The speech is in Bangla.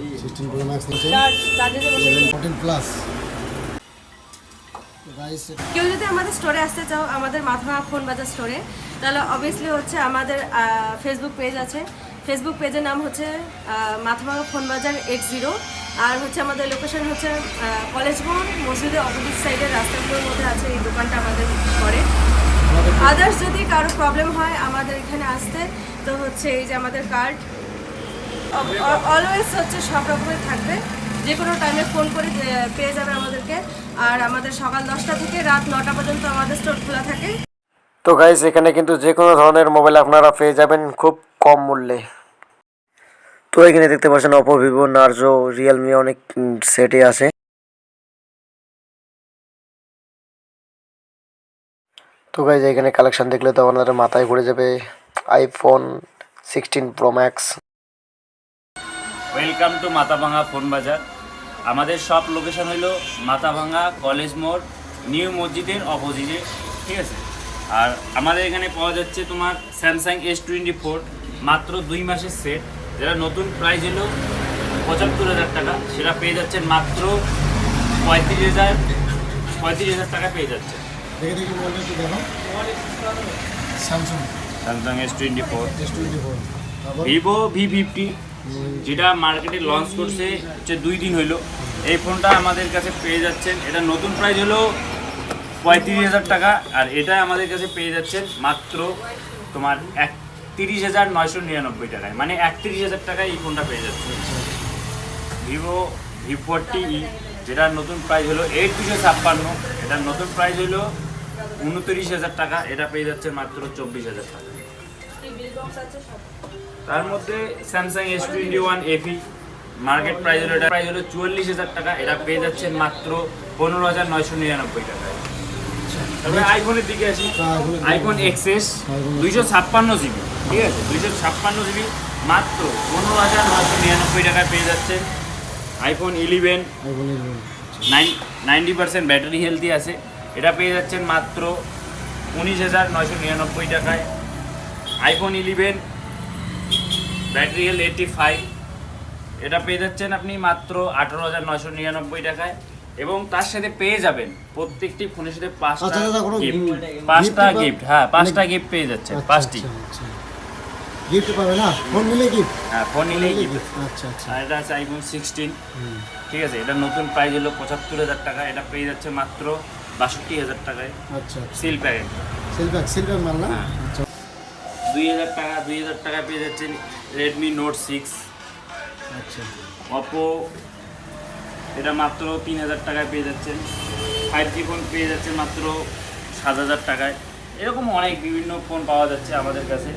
16 Pro Max নিচে 14 প্লাস। কেউ যদি আমাদের স্টোরে আসতে চাও, আমাদের মাথাভাঙা ফোন বাজার স্টোরে, তাহলে অবভিয়াসলি হচ্ছে আমাদের ফেসবুক পেজ আছে। ফেসবুক পেজের নাম হচ্ছে মাথাভাঙা ফোন বাজার X0। আর হচ্ছে আমাদের লোকেশন হচ্ছে কলেজ মোড় মসজিদের অপোজিট সাইডের রাস্তাগুলোর মধ্যে আছে এই দোকানটা আমাদের করে। আদার্স যদি কারো প্রবলেম হয় আমাদের এখানে আসতে, তো হচ্ছে এই যে আমাদের কার্ড অলওয়েজ হচ্ছে সব রকমের থাকবে, যে কোনো টাইমে ফোন করে পেয়ে যাবে আমাদেরকে। আর আমাদের সকাল 10টা থেকে রাত 9টা পর্যন্ত আমাদের স্টোর খোলা থাকে। তো গাইস এখানে কিন্তু যে কোনো ধরনের মোবাইল আপনারা পেয়ে যাবেন খুব কম মূল্যে। তো এখানে দেখতে পাচ্ছেন অপো, ভিভো, নার্জো, রিয়েলমি অনেক সেটই আছে। তো গাইস এখানে কালেকশন দেখলে তো আপনাদের মাথায় ঘুরে যাবে। IPhone 16 pro max. Welcome to Mathabhanga phone বাজার। আমাদের সব লোকেশন হলো মাথাভাঙা কলেজ মোড় নিউ মসজিদের অপোজিটে, ঠিক আছে। আর আমাদের এখানে পাওয়া যাচ্ছে তোমার স্যামসাং S24 মাত্র 2 মাসের সেট, যেটা নতুন প্রাইস হলো 75,000 টাকা, সেটা পেয়ে যাচ্ছেন মাত্র 35,000 টাকা পেয়ে যাচ্ছে। স্যামসাং S24, ভিভো V50 যেটা মার্কেটে লঞ্চ করছে হচ্ছে 2 দিন হইলো। এই ফোনটা আমাদের কাছে পেয়ে যাচ্ছেন, এটা নতুন প্রাইস হলো 35,000 টাকা, আর এটা আমাদের কাছে পেয়ে যাচ্ছেন মাত্র তোমার 31,999 টাকায়, মানে 31,000 টাকায় এই ফোনটা পেয়ে যাচ্ছে। ভিভো V40e যেটার নতুন প্রাইস হলো 8256, এটার নতুন প্রাইস হলো 29,000 টাকা, এটা পেয়ে যাচ্ছে মাত্র 24,000 টাকা। তার মধ্যে Samsung S21 FE market price হলো 44,000 টাকা, এটা পেয়ে যাচ্ছেন মাত্র 15,999 টাকায়। তবে আইফোনের দিকে আসি, আইফোন XS 256 GB, ঠিক আছে, 256 GB মাত্র 15,999 টাকায় পেয়ে যাচ্ছেন। আইফোন 11 90% ব্যাটারি হেলদি আছে, এটা পেয়ে যাচ্ছেন মাত্র 19,999 টাকায়। আইফোন 11 ব্যাটারি হেলথ 85, এটা পেয়ে যাচ্ছেন আপনি মাত্র 18,999 টাকায়। এবং তার সাথে পেয়ে যাবেন প্রত্যেকটি ফোনের সাথে 5টা গিফট, হ্যাঁ 5টা গিফট পেয়ে যাচ্ছেন, 5টি গিফট পাবে না, ফোন নিলে গিফট, হ্যাঁ ফোন নিলে গিফট। আচ্ছা আচ্ছা। আর এটা আছে আইফোন 16, ঠিক আছে, এটা নতুন প্রাইস হলো 75,000 টাকা, এটা পেয়ে যাচ্ছে মাত্র 62,000 টাকায়। আচ্ছা, সিল প্যাকেট, সিল প্যাক মাল না। আচ্ছা, 2,000 টাকা পেয়ে যাচ্ছেন রেডমি নোট 6। আচ্ছা, অপো এটা মাত্র 3,000 টাকায় পেয়ে যাচ্ছেন। 5G ফোন পেয়ে যাচ্ছেন মাত্র 7,000 টাকায়। এরকম অনেক বিভিন্ন ফোন পাওয়া যাচ্ছে আমাদের কাছে।